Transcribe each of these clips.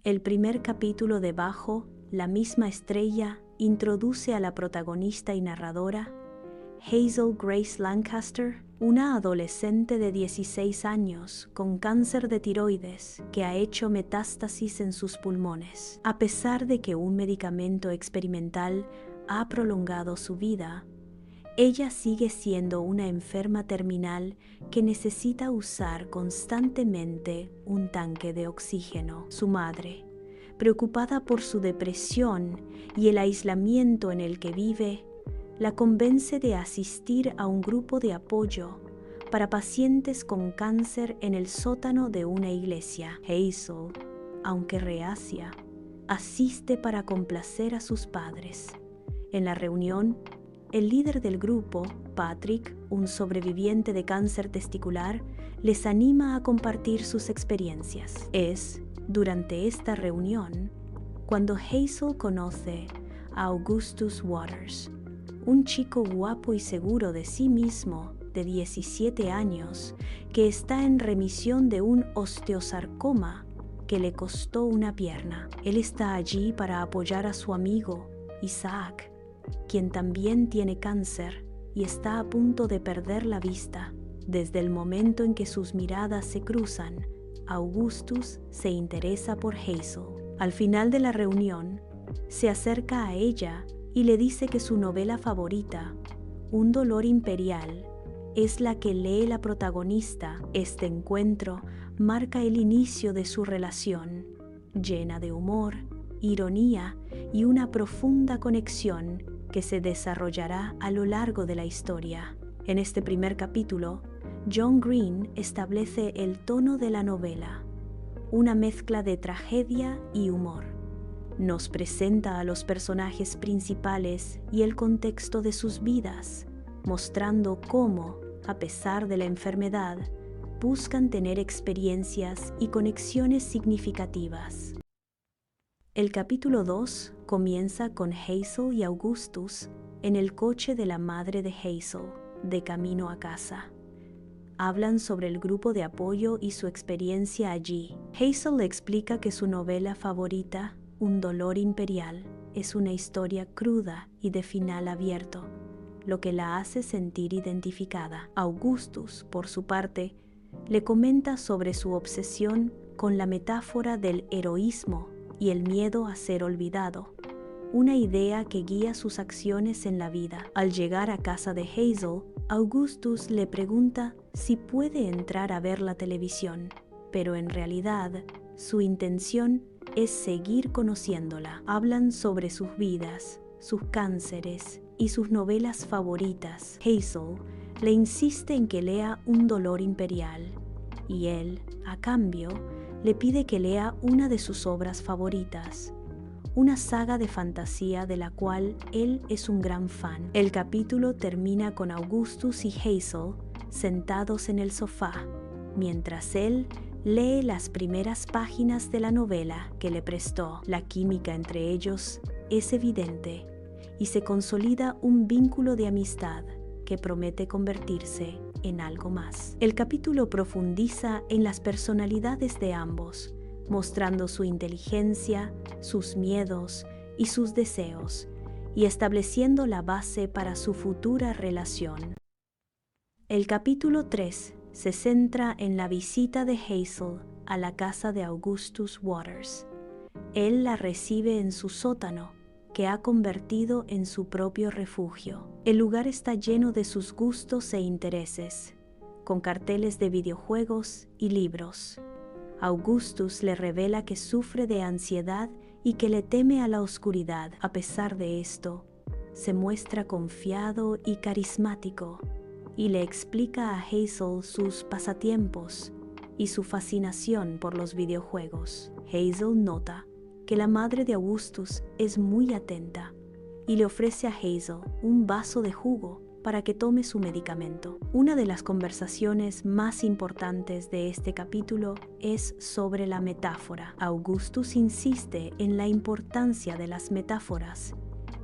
El primer capítulo de Bajo la misma estrella introduce a la protagonista y narradora, Hazel Grace Lancaster, una adolescente de 16 años con cáncer de tiroides que ha hecho metástasis en sus pulmones. A pesar de que un medicamento experimental ha prolongado su vida, ella sigue siendo una enferma terminal que necesita usar constantemente un tanque de oxígeno. Su madre, preocupada por su depresión y el aislamiento en el que vive, la convence de asistir a un grupo de apoyo para pacientes con cáncer en el sótano de una iglesia. Hazel, aunque reacia, asiste para complacer a sus padres. En la reunión, el líder del grupo, Patrick, un sobreviviente de cáncer testicular, les anima a compartir sus experiencias. Es durante esta reunión cuando Hazel conoce a Augustus Waters, un chico guapo y seguro de sí mismo de 17 años que está en remisión de un osteosarcoma que le costó una pierna. Él está allí para apoyar a su amigo, Isaac, quien también tiene cáncer y está a punto de perder la vista. Desde el momento en que sus miradas se cruzan, Augustus se interesa por Hazel. Al final de la reunión, se acerca a ella y le dice que su novela favorita, Un dolor imperial, es la que lee la protagonista. Este encuentro marca el inicio de su relación, llena de humor, ironía y una profunda conexión que se desarrollará a lo largo de la historia. En este primer capítulo, John Green establece el tono de la novela, una mezcla de tragedia y humor. Nos presenta a los personajes principales y el contexto de sus vidas, mostrando cómo, a pesar de la enfermedad, buscan tener experiencias y conexiones significativas. El capítulo 2 comienza con Hazel y Augustus en el coche de la madre de Hazel, de camino a casa. Hablan sobre el grupo de apoyo y su experiencia allí. Hazel le explica que su novela favorita, Un dolor imperial, es una historia cruda y de final abierto, lo que la hace sentir identificada. Augustus, por su parte, le comenta sobre su obsesión con la metáfora del heroísmo y el miedo a ser olvidado, una idea que guía sus acciones en la vida. Al llegar a casa de Hazel, Augustus le pregunta si puede entrar a ver la televisión, pero en realidad su intención es seguir conociéndola. Hablan sobre sus vidas, sus cánceres y sus novelas favoritas. Hazel le insiste en que lea Un dolor imperial, y él, a cambio, le pide que lea una de sus obras favoritas, una saga de fantasía de la cual él es un gran fan. El capítulo termina con Augustus y Hazel sentados en el sofá, mientras él lee las primeras páginas de la novela que le prestó. La química entre ellos es evidente y se consolida un vínculo de amistad que promete convertirse en algo más. El capítulo profundiza en las personalidades de ambos, mostrando su inteligencia, sus miedos y sus deseos, y estableciendo la base para su futura relación. El capítulo 3 se centra en la visita de Hazel a la casa de Augustus Waters. Él la recibe en su sótano, que ha convertido en su propio refugio. El lugar está lleno de sus gustos e intereses, con carteles de videojuegos y libros. Augustus le revela que sufre de ansiedad y que le teme a la oscuridad. A pesar de esto, se muestra confiado y carismático, y le explica a Hazel sus pasatiempos y su fascinación por los videojuegos. Hazel nota que la madre de Augustus es muy atenta y le ofrece a Hazel un vaso de jugo para que tome su medicamento. Una de las conversaciones más importantes de este capítulo es sobre la metáfora. Augustus insiste en la importancia de las metáforas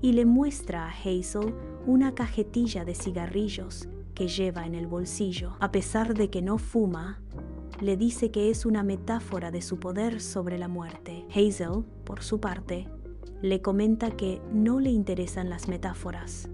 y le muestra a Hazel una cajetilla de cigarrillos que lleva en el bolsillo. A pesar de que no fuma, le dice que es una metáfora de su poder sobre la muerte. Hazel, por su parte, le comenta que no le interesan las metáforas,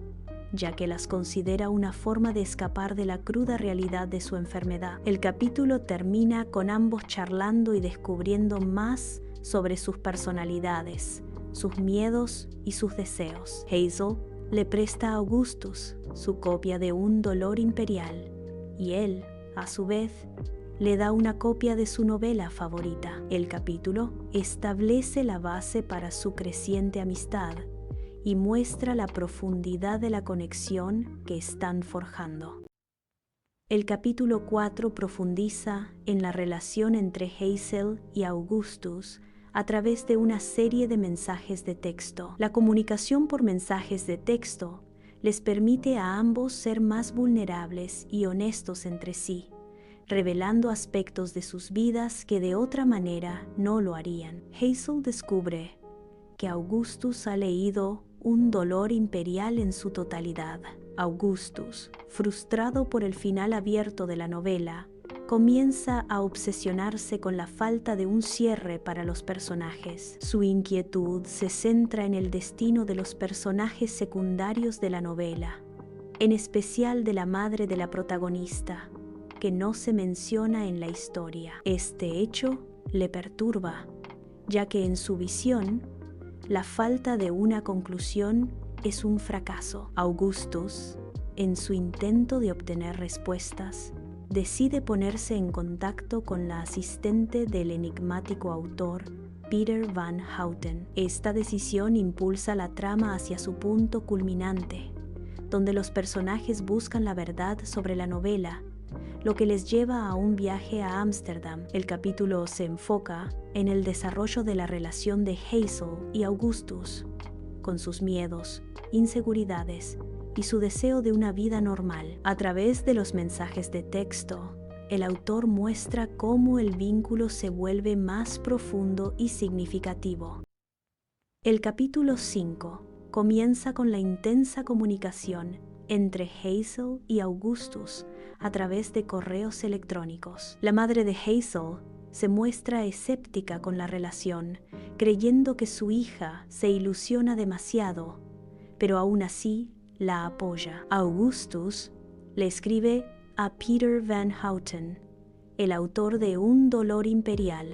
ya que las considera una forma de escapar de la cruda realidad de su enfermedad. El capítulo termina con ambos charlando y descubriendo más sobre sus personalidades, sus miedos y sus deseos. Hazel le presta a Augustus su copia de Un dolor imperial y él, a su vez, le da una copia de su novela favorita. El capítulo establece la base para su creciente amistad y muestra la profundidad de la conexión que están forjando. El capítulo 4 profundiza en la relación entre Hazel y Augustus a través de una serie de mensajes de texto. La comunicación por mensajes de texto les permite a ambos ser más vulnerables y honestos entre sí, revelando aspectos de sus vidas que de otra manera no lo harían. Hazel descubre que Augustus ha leído Un dolor imperial en su totalidad. Augustus, frustrado por el final abierto de la novela, comienza a obsesionarse con la falta de un cierre para los personajes. Su inquietud se centra en el destino de los personajes secundarios de la novela, en especial de la madre de la protagonista, que no se menciona en la historia. Este hecho le perturba, ya que en su visión, la falta de una conclusión es un fracaso. Augustus, en su intento de obtener respuestas, decide ponerse en contacto con la asistente del enigmático autor Peter Van Houten. Esta decisión impulsa la trama hacia su punto culminante, donde los personajes buscan la verdad sobre la novela, lo que les lleva a un viaje a Ámsterdam. El capítulo se enfoca en el desarrollo de la relación de Hazel y Augustus, con sus miedos, inseguridades y su deseo de una vida normal. A través de los mensajes de texto, el autor muestra cómo el vínculo se vuelve más profundo y significativo. El capítulo 5 comienza con la intensa comunicación entre Hazel y Augustus a través de correos electrónicos. La madre de Hazel se muestra escéptica con la relación, creyendo que su hija se ilusiona demasiado, pero aún así la apoya. Augustus le escribe a Peter Van Houten, el autor de Un dolor imperial,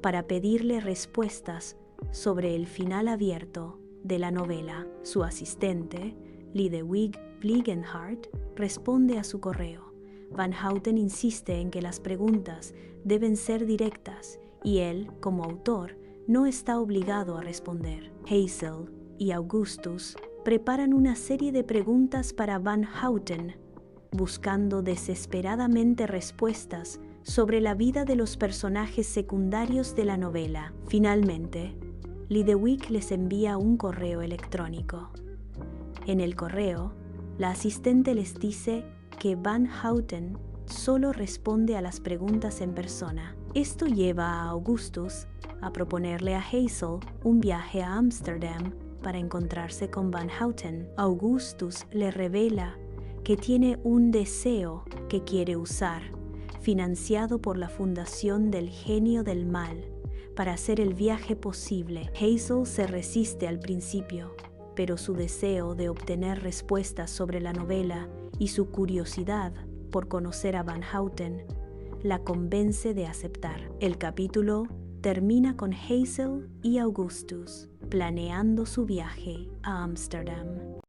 para pedirle respuestas sobre el final abierto de la novela. Su asistente, Lidewig Fliegenhardt, responde a su correo. Van Houten insiste en que las preguntas deben ser directas y él, como autor, no está obligado a responder. Hazel y Augustus preparan una serie de preguntas para Van Houten, buscando desesperadamente respuestas sobre la vida de los personajes secundarios de la novela. Finalmente, Lidewig les envía un correo electrónico. En el correo, la asistente les dice que Van Houten solo responde a las preguntas en persona. Esto lleva a Augustus a proponerle a Hazel un viaje a Ámsterdam para encontrarse con Van Houten. Augustus le revela que tiene un deseo que quiere usar, financiado por la Fundación del Genio del Mal, para hacer el viaje posible. Hazel se resiste al principio, pero su deseo de obtener respuestas sobre la novela y su curiosidad por conocer a Van Houten la convence de aceptar. El capítulo termina con Hazel y Augustus planeando su viaje a Ámsterdam.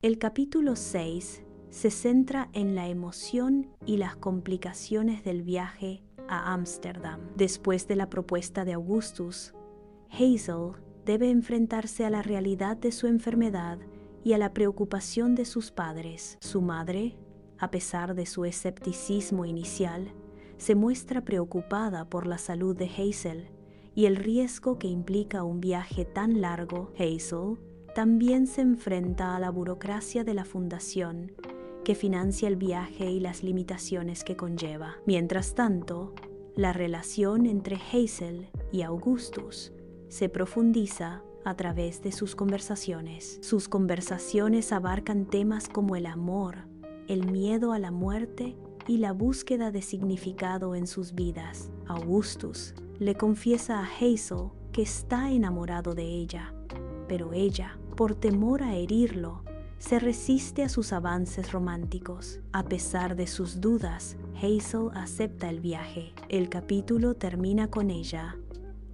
El capítulo 6 se centra en la emoción y las complicaciones del viaje a Ámsterdam. Después de la propuesta de Augustus, Hazel debe enfrentarse a la realidad de su enfermedad y a la preocupación de sus padres. Su madre, a pesar de su escepticismo inicial, se muestra preocupada por la salud de Hazel y el riesgo que implica un viaje tan largo. Hazel también se enfrenta a la burocracia de la fundación, que financia el viaje y las limitaciones que conlleva. Mientras tanto, la relación entre Hazel y Augustus se profundiza a través de sus conversaciones. Sus conversaciones abarcan temas como el amor, el miedo a la muerte y la búsqueda de significado en sus vidas. Augustus le confiesa a Hazel que está enamorado de ella, pero ella, por temor a herirlo, se resiste a sus avances románticos. A pesar de sus dudas, Hazel acepta el viaje. El capítulo termina con ella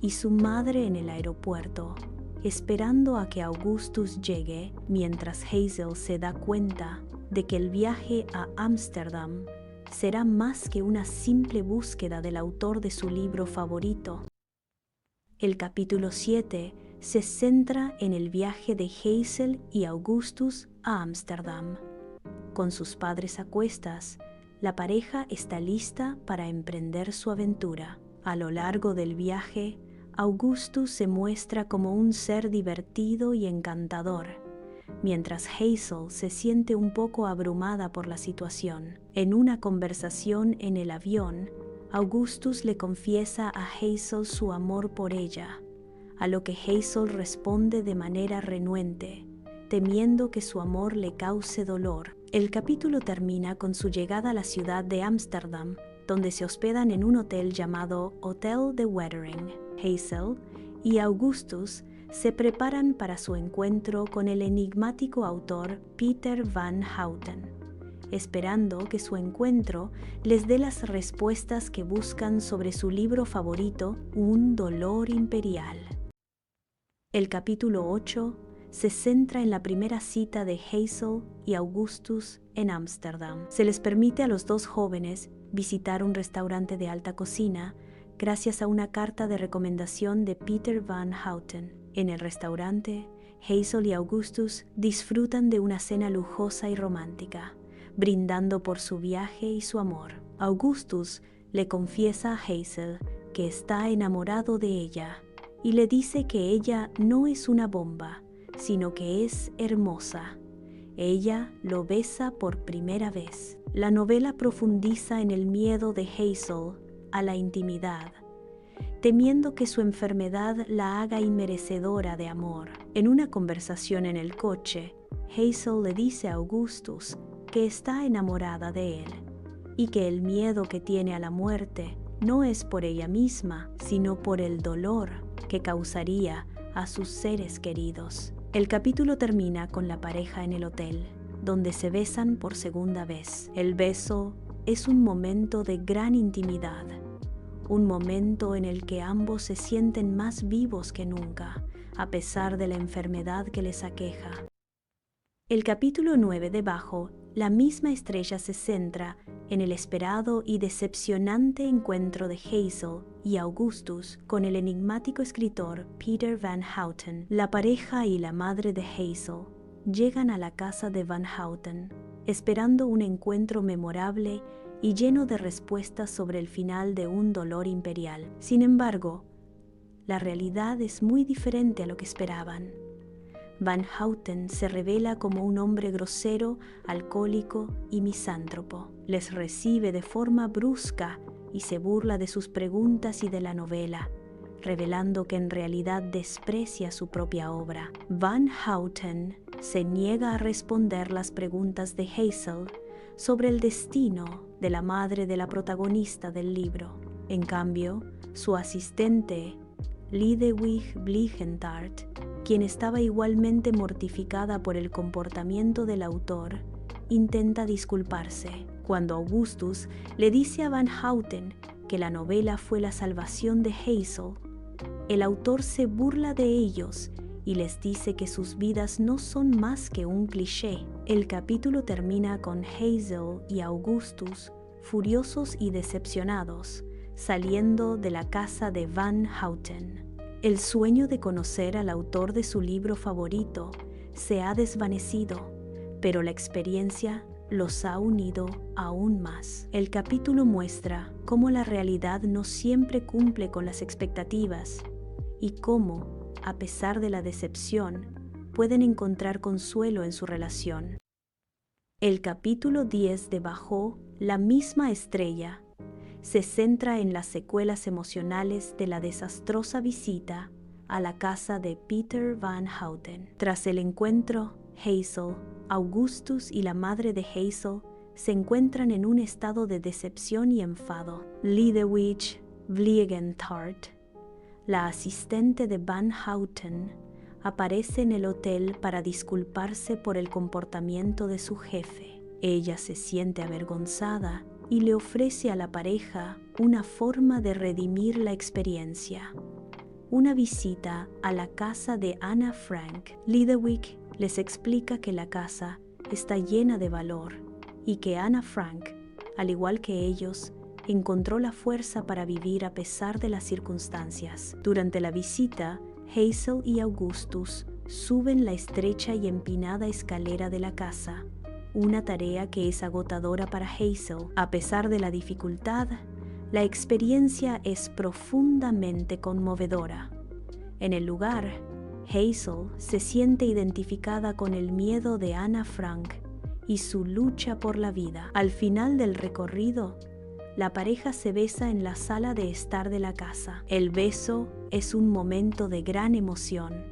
y su madre en el aeropuerto, esperando a que Augustus llegue, mientras Hazel se da cuenta de que el viaje a Ámsterdam será más que una simple búsqueda del autor de su libro favorito. El capítulo 7 se centra en el viaje de Hazel y Augustus a Ámsterdam. Con sus padres a cuestas, la pareja está lista para emprender su aventura. A lo largo del viaje, Augustus se muestra como un ser divertido y encantador, mientras Hazel se siente un poco abrumada por la situación. En una conversación en el avión, Augustus le confiesa a Hazel su amor por ella, a lo que Hazel responde de manera renuente, temiendo que su amor le cause dolor. El capítulo termina con su llegada a la ciudad de Ámsterdam, donde se hospedan en un hotel llamado Hotel de Wettering. Hazel y Augustus se preparan para su encuentro con el enigmático autor Peter Van Houten, esperando que su encuentro les dé las respuestas que buscan sobre su libro favorito, Un dolor imperial. El capítulo 8 se centra en la primera cita de Hazel y Augustus en Ámsterdam. Se les permite a los dos jóvenes visitar un restaurante de alta cocina gracias a una carta de recomendación de Peter Van Houten. En el restaurante, Hazel y Augustus disfrutan de una cena lujosa y romántica, brindando por su viaje y su amor. Augustus le confiesa a Hazel que está enamorado de ella y le dice que ella no es una bomba, sino que es hermosa. Ella lo besa por primera vez. La novela profundiza en el miedo de Hazel a la intimidad, temiendo que su enfermedad la haga inmerecedora de amor. En una conversación en el coche, Hazel le dice a Augustus que está enamorada de él y que el miedo que tiene a la muerte no es por ella misma, sino por el dolor que causaría a sus seres queridos. El capítulo termina con la pareja en el hotel, donde se besan por segunda vez. El beso es un momento de gran intimidad, un momento en el que ambos se sienten más vivos que nunca, a pesar de la enfermedad que les aqueja. El capítulo 9 debajo, la misma estrella se centra en el esperado y decepcionante encuentro de Hazel y Augustus con el enigmático escritor Peter Van Houten. La pareja y la madre de Hazel llegan a la casa de Van Houten, esperando un encuentro memorable y lleno de respuestas sobre el final de Un dolor imperial. Sin embargo, la realidad es muy diferente a lo que esperaban. Van Houten se revela como un hombre grosero, alcohólico y misántropo. Les recibe de forma brusca y se burla de sus preguntas y de la novela, revelando que en realidad desprecia su propia obra. Van Houten se niega a responder las preguntas de Hazel sobre el destino de la madre de la protagonista del libro. En cambio, su asistente, Lidewig Bligentart, quien estaba igualmente mortificada por el comportamiento del autor, intenta disculparse. Cuando Augustus le dice a Van Houten que la novela fue la salvación de Hazel, el autor se burla de ellos y les dice que sus vidas no son más que un cliché. El capítulo termina con Hazel y Augustus furiosos y decepcionados, saliendo de la casa de Van Houten. El sueño de conocer al autor de su libro favorito se ha desvanecido, pero la experiencia los ha unido aún más. El capítulo muestra cómo la realidad no siempre cumple con las expectativas y cómo, a pesar de la decepción, pueden encontrar consuelo en su relación. El capítulo 10 de Bajo la misma estrella se centra en las secuelas emocionales de la desastrosa visita a la casa de Peter Van Houten. Tras el encuentro, Hazel, Augustus y la madre de Hazel se encuentran en un estado de decepción y enfado. Liedewich Vliegentart, la asistente de Van Houten, aparece en el hotel para disculparse por el comportamiento de su jefe. Ella se siente avergonzada y le ofrece a la pareja una forma de redimir la experiencia: una visita a la casa de Anna Frank. Liedewich les explica que la casa está llena de valor y que Anna Frank, al igual que ellos, encontró la fuerza para vivir a pesar de las circunstancias. Durante la visita, Hazel y Augustus suben la estrecha y empinada escalera de la casa, una tarea que es agotadora para Hazel. A pesar de la dificultad, la experiencia es profundamente conmovedora. En el lugar, Hazel se siente identificada con el miedo de Anna Frank y su lucha por la vida. Al final del recorrido, la pareja se besa en la sala de estar de la casa. El beso es un momento de gran emoción,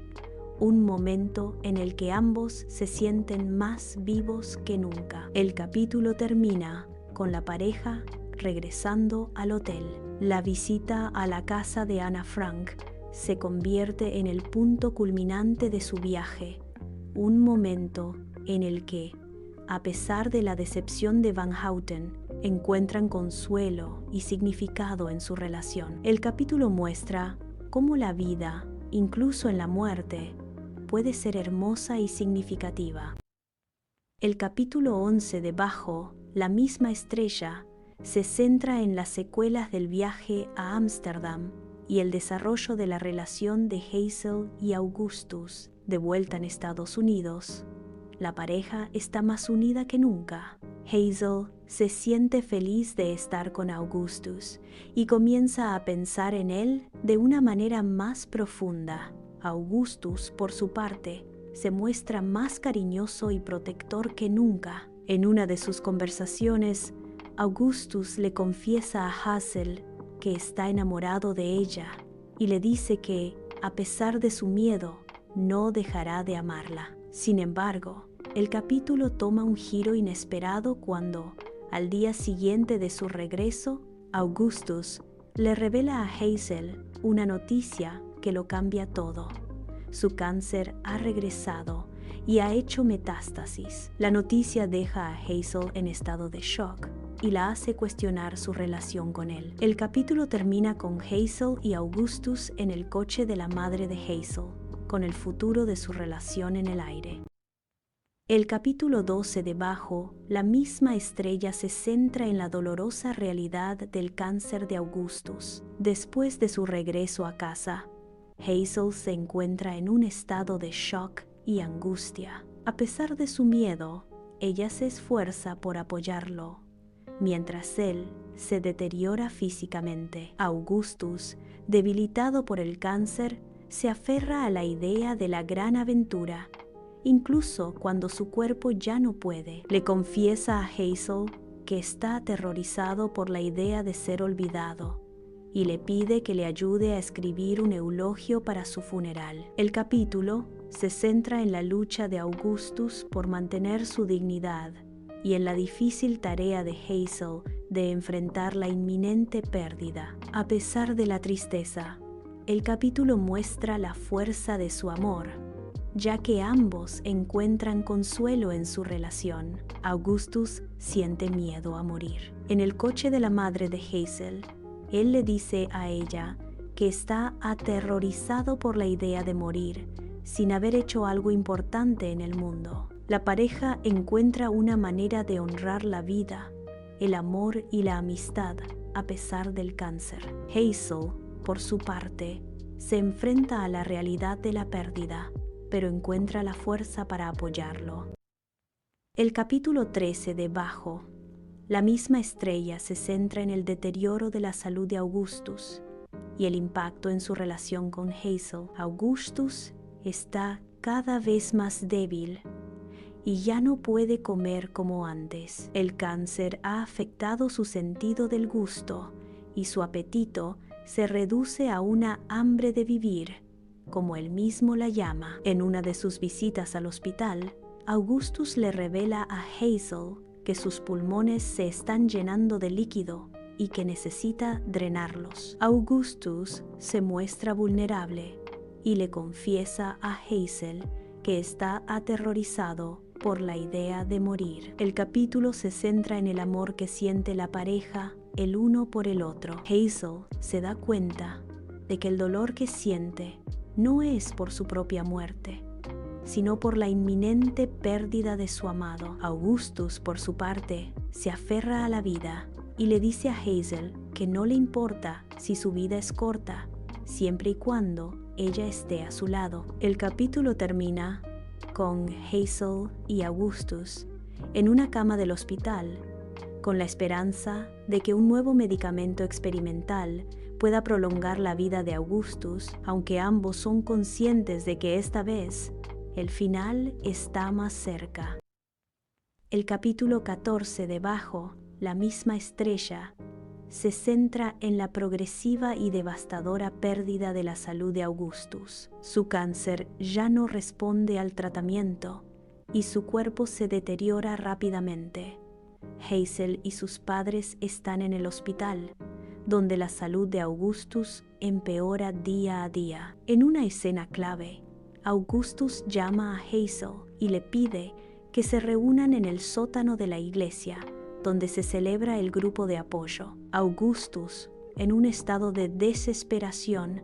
un momento en el que ambos se sienten más vivos que nunca. El capítulo termina con la pareja regresando al hotel. La visita a la casa de Anna Frank se convierte en el punto culminante de su viaje, un momento en el que, a pesar de la decepción de Van Houten, encuentran consuelo y significado en su relación. El capítulo muestra cómo la vida, incluso en la muerte, puede ser hermosa y significativa. El capítulo 11 de Bajo la misma estrella se centra en las secuelas del viaje a Ámsterdam y el desarrollo de la relación de Hazel y Augustus. De vuelta en Estados Unidos, la pareja está más unida que nunca. Hazel se siente feliz de estar con Augustus y comienza a pensar en él de una manera más profunda. Augustus, por su parte, se muestra más cariñoso y protector que nunca. En una de sus conversaciones, Augustus le confiesa a Hazel que está enamorado de ella y le dice que, a pesar de su miedo, no dejará de amarla. Sin embargo, el capítulo toma un giro inesperado cuando, al día siguiente de su regreso, Augustus le revela a Hazel una noticia que lo cambia todo. Su cáncer ha regresado y ha hecho metástasis. La noticia deja a Hazel en estado de shock y la hace cuestionar su relación con él. El capítulo termina con Hazel y Augustus en el coche de la madre de Hazel, con el futuro de su relación en el aire. El capítulo 12 de Bajo la misma estrella se centra en la dolorosa realidad del cáncer de Augustus. Después de su regreso a casa, Hazel se encuentra en un estado de shock y angustia. A pesar de su miedo, ella se esfuerza por apoyarlo, mientras él se deteriora físicamente. Augustus, debilitado por el cáncer, se aferra a la idea de la gran aventura, incluso cuando su cuerpo ya no puede. Le confiesa a Hazel que está aterrorizado por la idea de ser olvidado y le pide que le ayude a escribir un eulogio para su funeral. El capítulo se centra en la lucha de Augustus por mantener su dignidad y en la difícil tarea de Hazel de enfrentar la inminente pérdida. A pesar de la tristeza, el capítulo muestra la fuerza de su amor, ya que ambos encuentran consuelo en su relación. Augustus siente miedo a morir. En el coche de la madre de Hazel, él le dice a ella que está aterrorizado por la idea de morir sin haber hecho algo importante en el mundo. La pareja encuentra una manera de honrar la vida, el amor y la amistad a pesar del cáncer. Hazel, por su parte, se enfrenta a la realidad de la pérdida, pero encuentra la fuerza para apoyarlo. El capítulo 13 de Bajo la misma estrella se centra en el deterioro de la salud de Augustus y el impacto en su relación con Hazel. Augustus está cada vez más débil y ya no puede comer como antes. El cáncer ha afectado su sentido del gusto y su apetito se reduce a una hambre de vivir, como él mismo la llama. En una de sus visitas al hospital, Augustus le revela a Hazel que sus pulmones se están llenando de líquido y que necesita drenarlos. Augustus se muestra vulnerable y le confiesa a Hazel que está aterrorizado por la idea de morir. El capítulo se centra en el amor que siente la pareja el uno por el otro. Hazel se da cuenta de que el dolor que siente no es por su propia muerte, sino por la inminente pérdida de su amado. Augustus, por su parte, se aferra a la vida y le dice a Hazel que no le importa si su vida es corta, siempre y cuando ella esté a su lado. El capítulo termina con Hazel y Augustus en una cama del hospital, con la esperanza de que un nuevo medicamento experimental pueda prolongar la vida de Augustus, aunque ambos son conscientes de que esta vez el final está más cerca. El capítulo 14 de Bajo la misma estrella se centra en la progresiva y devastadora pérdida de la salud de Augustus. Su cáncer ya no responde al tratamiento y su cuerpo se deteriora rápidamente. Hazel y sus padres están en el hospital, donde la salud de Augustus empeora día a día. En una escena clave, Augustus llama a Hazel y le pide que se reúnan en el sótano de la iglesia, donde se celebra el grupo de apoyo. Augustus, en un estado de desesperación,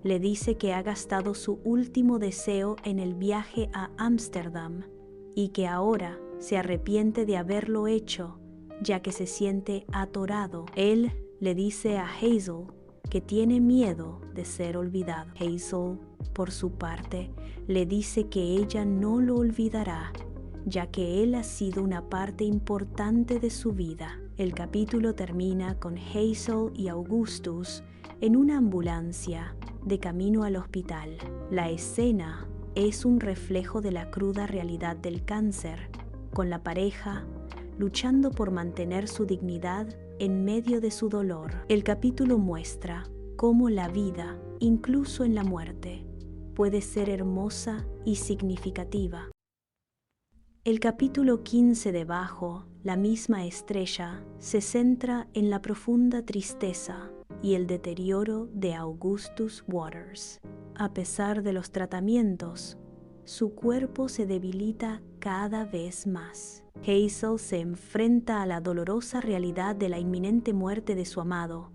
le dice que ha gastado su último deseo en el viaje a Ámsterdam y que ahora se arrepiente de haberlo hecho, ya que se siente atorado. Él le dice a Hazel que tiene miedo de ser olvidado. Hazel, por su parte, le dice que ella no lo olvidará, ya que él ha sido una parte importante de su vida. El capítulo termina con Hazel y Augustus en una ambulancia de camino al hospital. La escena es un reflejo de la cruda realidad del cáncer, con la pareja luchando por mantener su dignidad en medio de su dolor. El capítulo muestra cómo la vida, incluso en la muerte, puede ser hermosa y significativa. El capítulo 15 de Bajo la misma estrella se centra en la profunda tristeza y el deterioro de Augustus Waters. A pesar de los tratamientos, su cuerpo se debilita cada vez más. Hazel se enfrenta a la dolorosa realidad de la inminente muerte de su amado,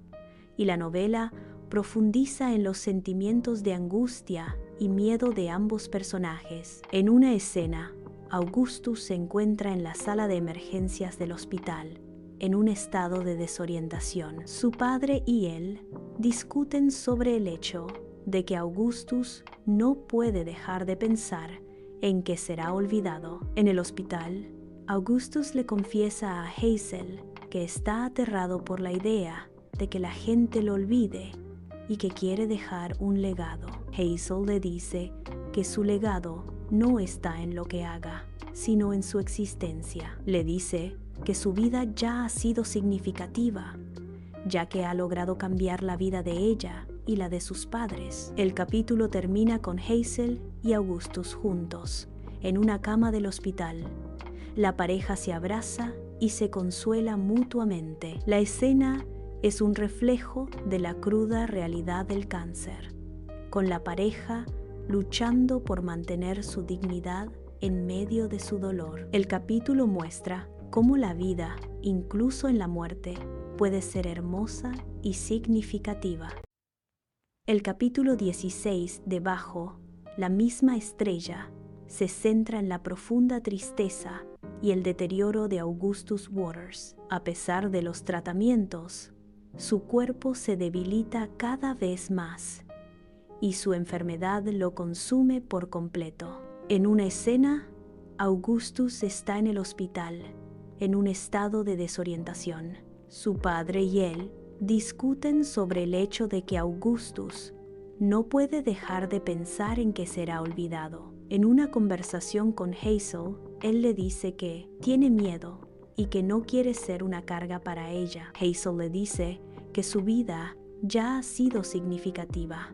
y la novela profundiza en los sentimientos de angustia y miedo de ambos personajes. En una escena, Augustus se encuentra en la sala de emergencias del hospital, en un estado de desorientación. Su padre y él discuten sobre el hecho de que Augustus no puede dejar de pensar en que será olvidado. En el hospital, Augustus le confiesa a Hazel que está aterrado por la idea de que la gente lo olvide y que quiere dejar un legado. Hazel le dice que su legado no está en lo que haga, sino en su existencia. Le dice que su vida ya ha sido significativa, ya que ha logrado cambiar la vida de ella y la de sus padres. El capítulo termina con Hazel y Augustus juntos, en una cama del hospital. La pareja se abraza y se consuela mutuamente. La escena es un reflejo de la cruda realidad del cáncer, con la pareja luchando por mantener su dignidad en medio de su dolor. El capítulo muestra cómo la vida, incluso en la muerte, puede ser hermosa y significativa. El capítulo 16 de Bajo la misma estrella se centra en la profunda tristeza y el deterioro de Augustus Waters. A pesar de los tratamientos, su cuerpo se debilita cada vez más y su enfermedad lo consume por completo. En una escena, Augustus está en el hospital, en un estado de desorientación. Su padre y él discuten sobre el hecho de que Augustus no puede dejar de pensar en que será olvidado. En una conversación con Hazel, él le dice que tiene miedo y que no quiere ser una carga para ella. Hazel le dice que su vida ya ha sido significativa,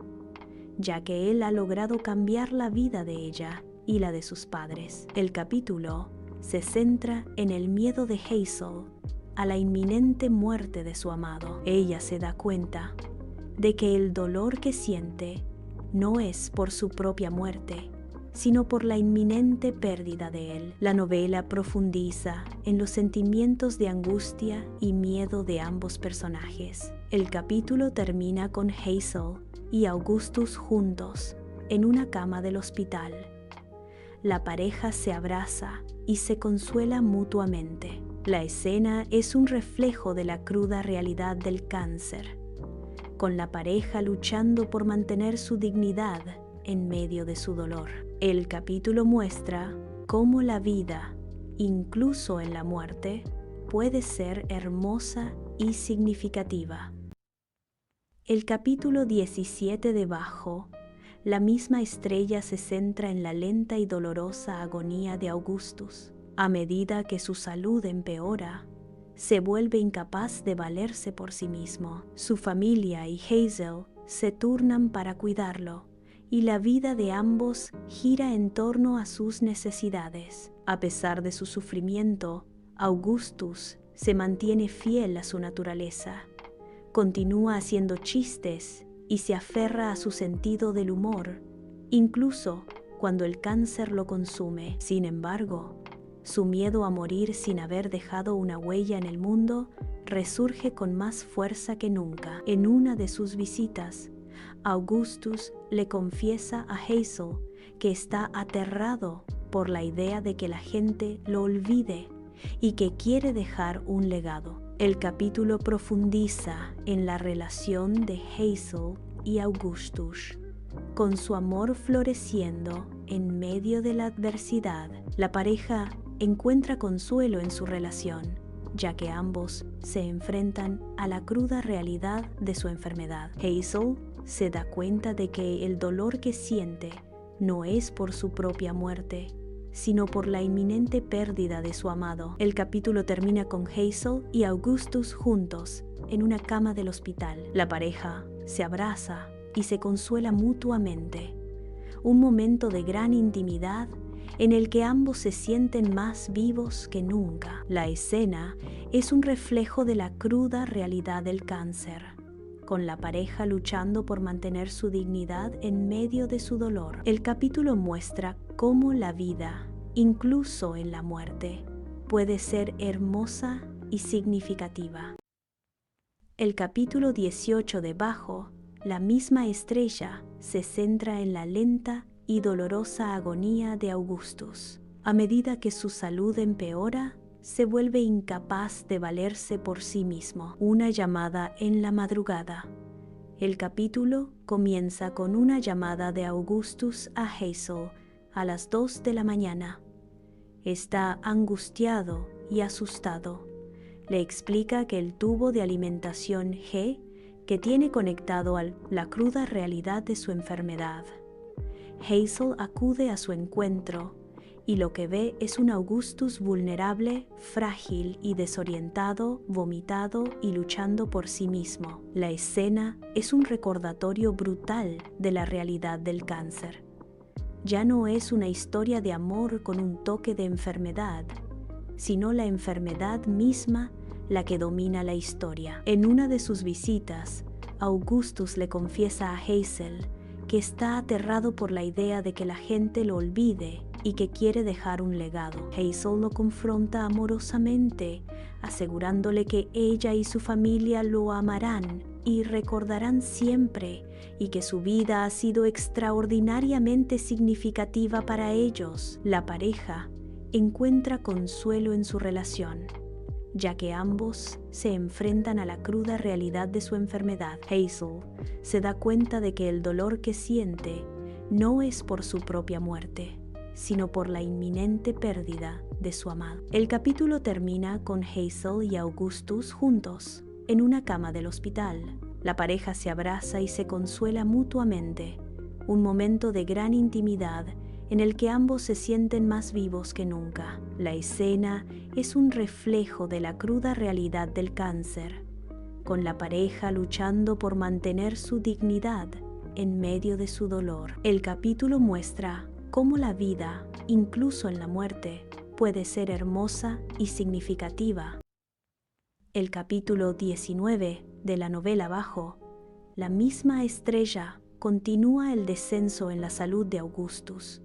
ya que él ha logrado cambiar la vida de ella y la de sus padres. El capítulo se centra en el miedo de Hazel a la inminente muerte de su amado. Ella se da cuenta de que el dolor que siente no es por su propia muerte, sino por la inminente pérdida de él. La novela profundiza en los sentimientos de angustia y miedo de ambos personajes. El capítulo termina con Hazel y Augustus juntos en una cama del hospital. La pareja se abraza y se consuela mutuamente. La escena es un reflejo de la cruda realidad del cáncer, con la pareja luchando por mantener su dignidad en medio de su dolor. El capítulo muestra cómo la vida, incluso en la muerte, puede ser hermosa y significativa. El capítulo 17 debajo, la misma estrella se centra en la lenta y dolorosa agonía de Augustus. A medida que su salud empeora, se vuelve incapaz de valerse por sí mismo. Su familia y Hazel se turnan para cuidarlo, y la vida de ambos gira en torno a sus necesidades. A pesar de su sufrimiento, Augustus se mantiene fiel a su naturaleza. Continúa haciendo chistes y se aferra a su sentido del humor, incluso cuando el cáncer lo consume. Sin embargo, su miedo a morir sin haber dejado una huella en el mundo resurge con más fuerza que nunca. En una de sus visitas, Augustus le confiesa a Hazel que está aterrado por la idea de que la gente lo olvide y que quiere dejar un legado. El capítulo profundiza en la relación de Hazel y Augustus. Con su amor floreciendo en medio de la adversidad, la pareja encuentra consuelo en su relación, ya que ambos se enfrentan a la cruda realidad de su enfermedad. Hazel se da cuenta de que el dolor que siente no es por su propia muerte, sino por la inminente pérdida de su amado. El capítulo termina con Hazel y Augustus juntos en una cama del hospital. La pareja se abraza y se consuela mutuamente. Un momento de gran intimidad en el que ambos se sienten más vivos que nunca. La escena es un reflejo de la cruda realidad del cáncer, con la pareja luchando por mantener su dignidad en medio de su dolor. El capítulo muestra cómo la vida, incluso en la muerte, puede ser hermosa y significativa. El capítulo 18 debajo, la misma estrella se centra en la lenta y dolorosa agonía de Augustus. A medida que su salud empeora, se vuelve incapaz de valerse por sí mismo. Una llamada en la madrugada. El capítulo comienza con una llamada de Augustus a Hazel a las 2 de la mañana. Está angustiado y asustado. Le explica que el tubo de alimentación G que tiene conectado a la cruda realidad de su enfermedad. Hazel acude a su encuentro y lo que ve es un Augustus vulnerable, frágil y desorientado, vomitado y luchando por sí mismo. La escena es un recordatorio brutal de la realidad del cáncer. Ya no es una historia de amor con un toque de enfermedad, sino la enfermedad misma la que domina la historia. En una de sus visitas, Augustus le confiesa a Hazel que está aterrado por la idea de que la gente lo olvide y que quiere dejar un legado. Hazel lo confronta amorosamente, asegurándole que ella y su familia lo amarán y recordarán siempre, y que su vida ha sido extraordinariamente significativa para ellos. La pareja encuentra consuelo en su relación, ya que ambos se enfrentan a la cruda realidad de su enfermedad. Hazel se da cuenta de que el dolor que siente no es por su propia muerte, sino por la inminente pérdida de su amado. El capítulo termina con Hazel y Augustus juntos, en una cama del hospital. La pareja se abraza y se consuela mutuamente, un momento de gran intimidad en el que ambos se sienten más vivos que nunca. La escena es un reflejo de la cruda realidad del cáncer, con la pareja luchando por mantener su dignidad en medio de su dolor. El capítulo muestra cómo la vida, incluso en la muerte, puede ser hermosa y significativa. El capítulo 19 de la novela Bajo, la misma estrella, continúa el descenso en la salud de Augustus,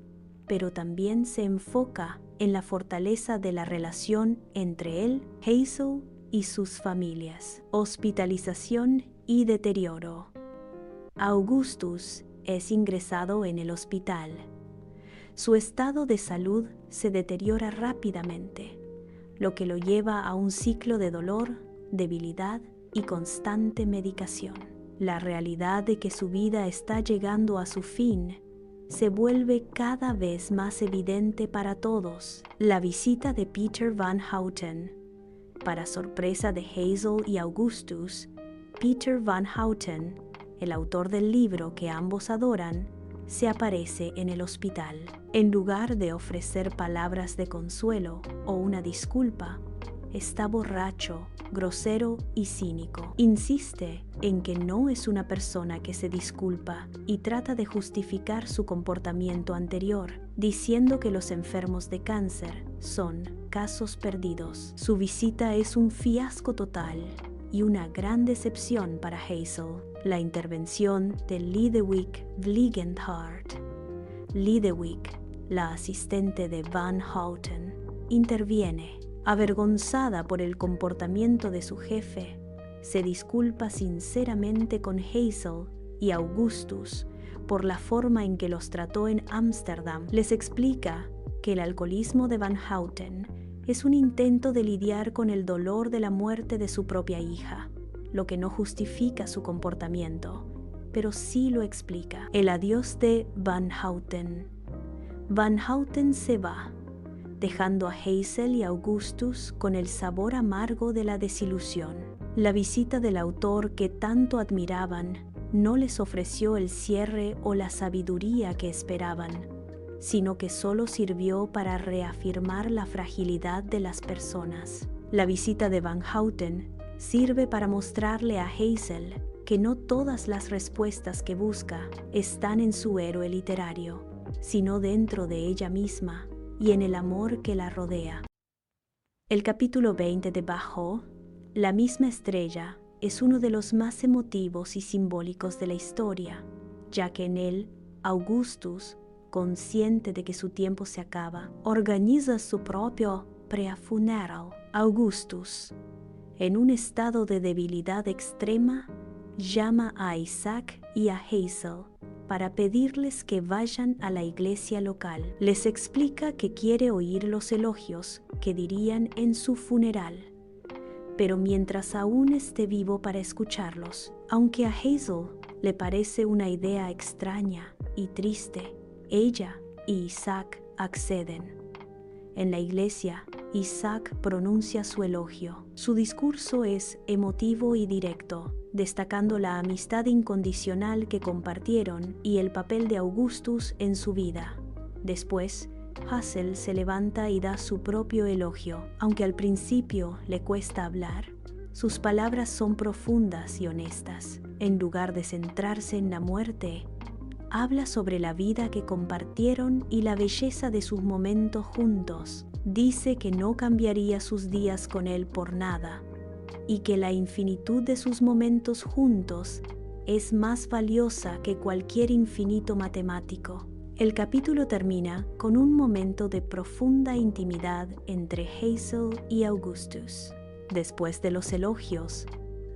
pero también se enfoca en la fortaleza de la relación entre él, Hazel y sus familias. Hospitalización y deterioro. Augustus es ingresado en el hospital. Su estado de salud se deteriora rápidamente, lo que lo lleva a un ciclo de dolor, debilidad y constante medicación. La realidad de que su vida está llegando a su fin se vuelve cada vez más evidente para todos. La visita de Peter Van Houten. Para sorpresa de Hazel y Augustus, Peter Van Houten, el autor del libro que ambos adoran, se aparece en el hospital. En lugar de ofrecer palabras de consuelo o una disculpa, está borracho, grosero y cínico. Insiste en que no es una persona que se disculpa y trata de justificar su comportamiento anterior, diciendo que los enfermos de cáncer son casos perdidos. Su visita es un fiasco total y una gran decepción para Hazel. La intervención de Lidewijk Vliegendhart. Lidewijk, la asistente de Van Houten, interviene. Avergonzada por el comportamiento de su jefe, se disculpa sinceramente con Hazel y Augustus por la forma en que los trató en Ámsterdam. Les explica que el alcoholismo de Van Houten es un intento de lidiar con el dolor de la muerte de su propia hija, lo que no justifica su comportamiento, pero sí lo explica. El adiós de Van Houten. Van Houten se va, dejando a Hazel y Augustus con el sabor amargo de la desilusión. La visita del autor que tanto admiraban no les ofreció el cierre o la sabiduría que esperaban, sino que solo sirvió para reafirmar la fragilidad de las personas. La visita de Van Houten sirve para mostrarle a Hazel que no todas las respuestas que busca están en su héroe literario, sino dentro de ella misma y en el amor que la rodea. El capítulo 20 de Bajo, la misma estrella, es uno de los más emotivos y simbólicos de la historia, ya que en él, Augustus, consciente de que su tiempo se acaba, organiza su propio pre-funeral. Augustus, en un estado de debilidad extrema, llama a Isaac y a Hazel para pedirles que vayan a la iglesia local. Les explica que quiere oír los elogios que dirían en su funeral, pero mientras aún esté vivo para escucharlos. Aunque a Hazel le parece una idea extraña y triste, ella y Isaac acceden. En la iglesia, Isaac pronuncia su elogio. Su discurso es emotivo y directo, destacando la amistad incondicional que compartieron y el papel de Augustus en su vida. Después, Hazel se levanta y da su propio elogio. Aunque al principio le cuesta hablar, sus palabras son profundas y honestas. En lugar de centrarse en la muerte, habla sobre la vida que compartieron y la belleza de sus momentos juntos. Dice que no cambiaría sus días con él por nada y que la infinitud de sus momentos juntos es más valiosa que cualquier infinito matemático. El capítulo termina con un momento de profunda intimidad entre Hazel y Augustus. Después de los elogios,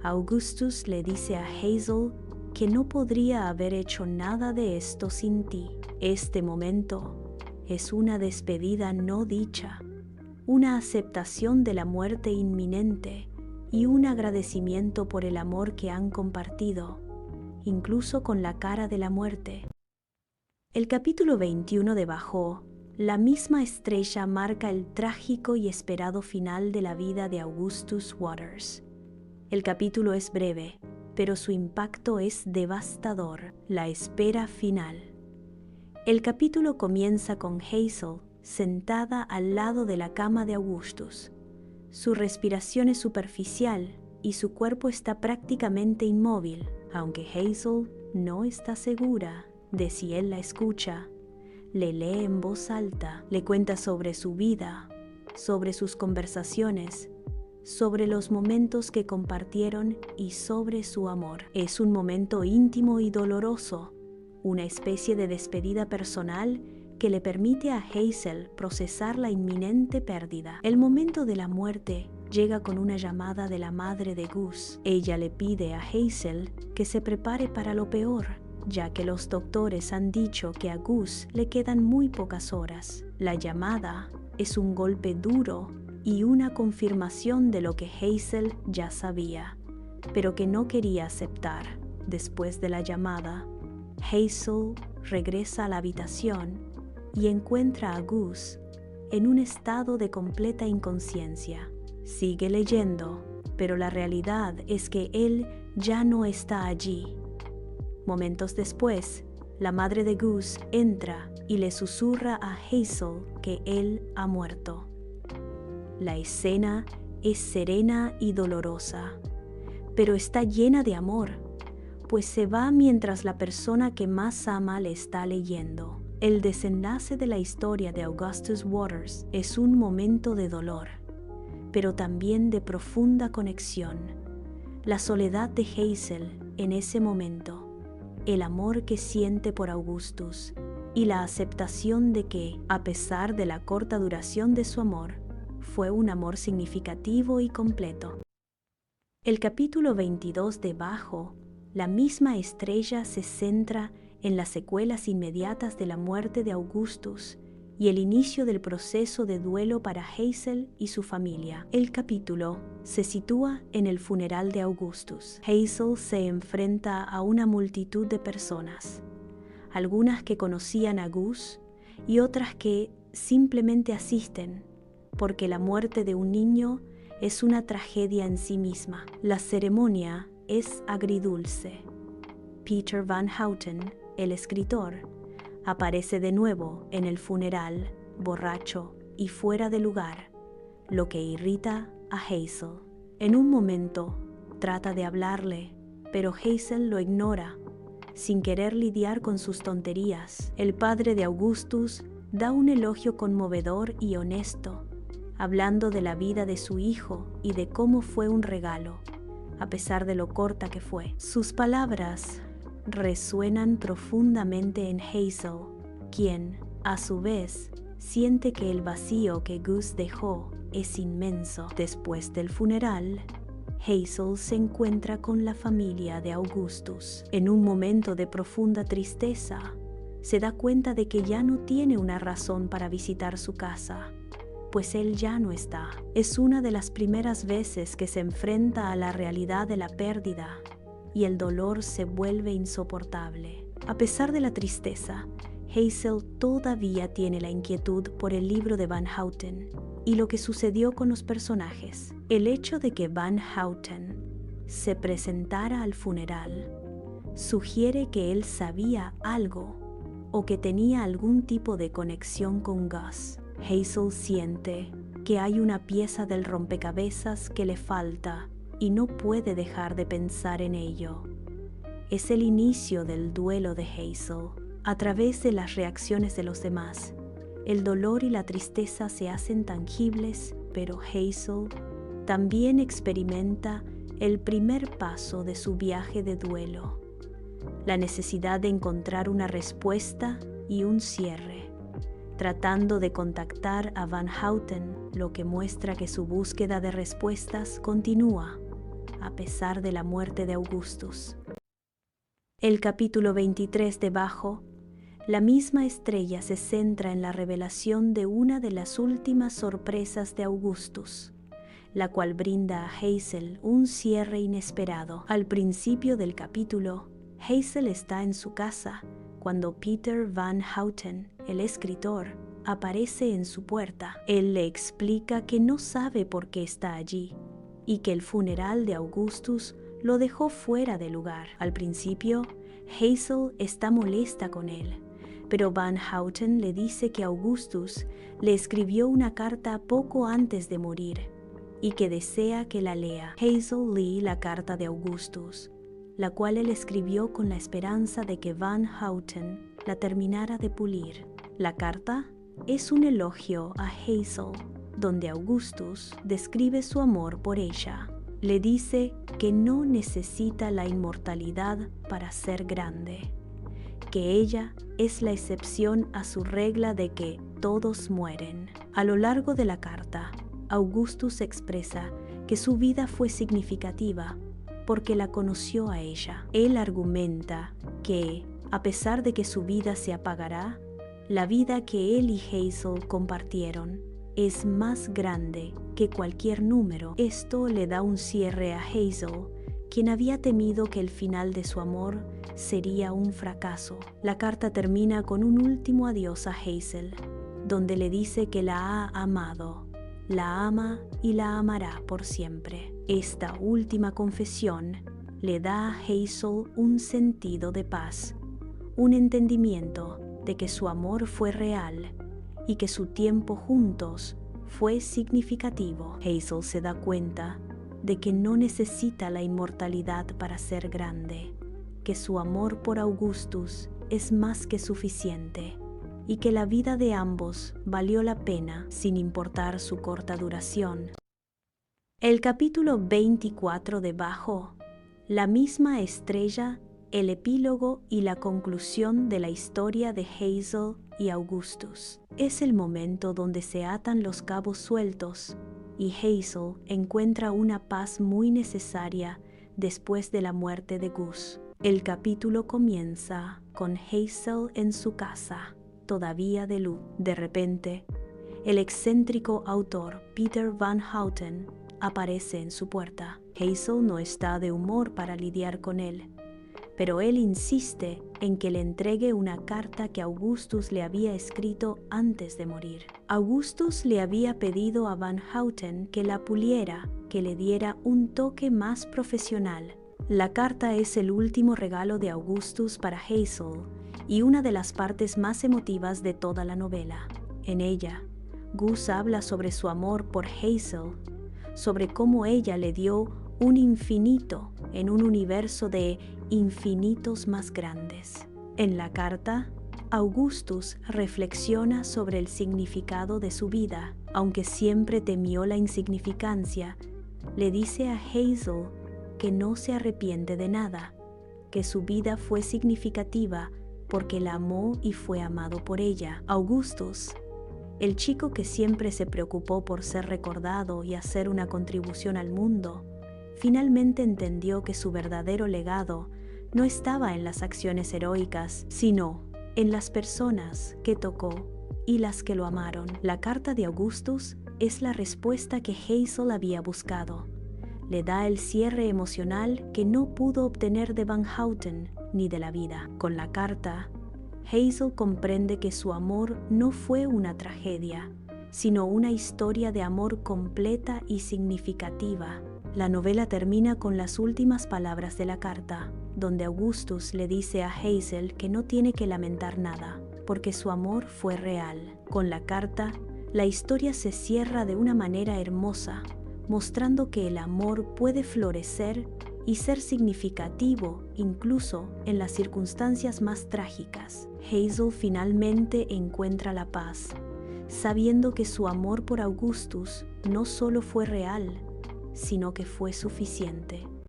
Augustus le dice a Hazel que no podría haber hecho nada de esto sin ti. Este momento es una despedida no dicha, una aceptación de la muerte inminente y un agradecimiento por el amor que han compartido, incluso con la cara de la muerte. El capítulo 21 de Bajo, la misma estrella, marca el trágico y esperado final de la vida de Augustus Waters. El capítulo es breve, pero su impacto es devastador. La espera final. El capítulo comienza con Hazel sentada al lado de la cama de Augustus. Su respiración es superficial y su cuerpo está prácticamente inmóvil, aunque Hazel no está segura de si él la escucha. Le lee en voz alta, le cuenta sobre su vida, sobre sus conversaciones, sobre los momentos que compartieron y sobre su amor. Es un momento íntimo y doloroso, una especie de despedida personal que le permite a Hazel procesar la inminente pérdida. El momento de la muerte llega con una llamada de la madre de Gus. Ella le pide a Hazel que se prepare para lo peor, ya que los doctores han dicho que a Gus le quedan muy pocas horas. La llamada es un golpe duro y una confirmación de lo que Hazel ya sabía, pero que no quería aceptar. Después de la llamada, Hazel regresa a la habitación y encuentra a Gus en un estado de completa inconsciencia. Sigue leyendo, pero la realidad es que él ya no está allí. Momentos después, la madre de Gus entra y le susurra a Hazel que él ha muerto. La escena es serena y dolorosa, pero está llena de amor, pues se va mientras la persona que más ama le está leyendo. El desenlace de la historia de Augustus Waters es un momento de dolor, pero también de profunda conexión. La soledad de Hazel en ese momento, el amor que siente por Augustus y la aceptación de que, a pesar de la corta duración de su amor, fue un amor significativo y completo. El capítulo 22 de Bajo, la misma estrella, se centra en las secuelas inmediatas de la muerte de Augustus y el inicio del proceso de duelo para Hazel y su familia. El capítulo se sitúa en el funeral de Augustus. Hazel se enfrenta a una multitud de personas, algunas que conocían a Gus y otras que simplemente asisten, porque la muerte de un niño es una tragedia en sí misma. La ceremonia es agridulce. Peter Van Houten, el escritor, aparece de nuevo en el funeral, borracho y fuera de lugar, lo que irrita a Hazel. En un momento, trata de hablarle, pero Hazel lo ignora, sin querer lidiar con sus tonterías. El padre de Augustus da un elogio conmovedor y honesto, hablando de la vida de su hijo y de cómo fue un regalo, a pesar de lo corta que fue. Sus palabras resuenan profundamente en Hazel, quien, a su vez, siente que el vacío que Gus dejó es inmenso. Después del funeral, Hazel se encuentra con la familia de Augustus. En un momento de profunda tristeza, se da cuenta de que ya no tiene una razón para visitar su casa, pues él ya no está. Es una de las primeras veces que se enfrenta a la realidad de la pérdida y el dolor se vuelve insoportable. A pesar de la tristeza, Hazel todavía tiene la inquietud por el libro de Van Houten y lo que sucedió con los personajes. El hecho de que Van Houten se presentara al funeral sugiere que él sabía algo o que tenía algún tipo de conexión con Gus. Hazel siente que hay una pieza del rompecabezas que le falta y no puede dejar de pensar en ello. Es el inicio del duelo de Hazel. A través de las reacciones de los demás, el dolor y la tristeza se hacen tangibles, pero Hazel también experimenta el primer paso de su viaje de duelo, la necesidad de encontrar una respuesta y un cierre, tratando de contactar a Van Houten, lo que muestra que su búsqueda de respuestas continúa, a pesar de la muerte de Augustus. El capítulo 23 de Bajo, la misma estrella, se centra en la revelación de una de las últimas sorpresas de Augustus, la cual brinda a Hazel un cierre inesperado. Al principio del capítulo, Hazel está en su casa cuando Peter Van Houten, el escritor, aparece en su puerta. Él le explica que no sabe por qué está allí y que el funeral de Augustus lo dejó fuera de lugar. Al principio, Hazel está molesta con él, pero Van Houten le dice que Augustus le escribió una carta poco antes de morir y que desea que la lea. Hazel lee la carta de Augustus, la cual él escribió con la esperanza de que Van Houten la terminara de pulir. La carta es un elogio a Hazel donde Augustus describe su amor por ella. Le dice que no necesita la inmortalidad para ser grande, que ella es la excepción a su regla de que todos mueren. A lo largo de la carta, Augustus expresa que su vida fue significativa porque la conoció a ella. Él argumenta que, a pesar de que su vida se apagará, la vida que él y Hazel compartieron es más grande que cualquier número. Esto le da un cierre a Hazel, quien había temido que el final de su amor sería un fracaso. La carta termina con un último adiós a Hazel, donde le dice que la ha amado, la ama y la amará por siempre. Esta última confesión le da a Hazel un sentido de paz, un entendimiento de que su amor fue real y que su tiempo juntos fue significativo. Hazel se da cuenta de que no necesita la inmortalidad para ser grande, que su amor por Augustus es más que suficiente y que la vida de ambos valió la pena sin importar su corta duración. El capítulo 24 debajo, la misma estrella, el epílogo y la conclusión de la historia de Hazel y Augustus. Es el momento donde se atan los cabos sueltos y Hazel encuentra una paz muy necesaria después de la muerte de Gus. El capítulo comienza con Hazel en su casa, todavía de luto. De repente, el excéntrico autor Peter Van Houten aparece en su puerta. Hazel no está de humor para lidiar con él, pero él insiste en que le entregue una carta que Augustus le había escrito antes de morir. Augustus le había pedido a Van Houten que la puliera, que le diera un toque más profesional. La carta es el último regalo de Augustus para Hazel y una de las partes más emotivas de toda la novela. En ella, Gus habla sobre su amor por Hazel, sobre cómo ella le dio un infinito en un universo de infinitos más grandes. En la carta, Augustus reflexiona sobre el significado de su vida. Aunque siempre temió la insignificancia, le dice a Hazel que no se arrepiente de nada, que su vida fue significativa porque la amó y fue amado por ella. Augustus, el chico que siempre se preocupó por ser recordado y hacer una contribución al mundo, finalmente entendió que su verdadero legado no estaba en las acciones heroicas, sino en las personas que tocó y las que lo amaron. La carta de Augustus es la respuesta que Hazel había buscado. Le da el cierre emocional que no pudo obtener de Van Houten ni de la vida. Con la carta, Hazel comprende que su amor no fue una tragedia, sino una historia de amor completa y significativa. La novela termina con las últimas palabras de la carta, donde Augustus le dice a Hazel que no tiene que lamentar nada, porque su amor fue real. Con la carta, la historia se cierra de una manera hermosa, mostrando que el amor puede florecer y ser significativo incluso en las circunstancias más trágicas. Hazel finalmente encuentra la paz, sabiendo que su amor por Augustus no solo fue real, sino que fue suficiente.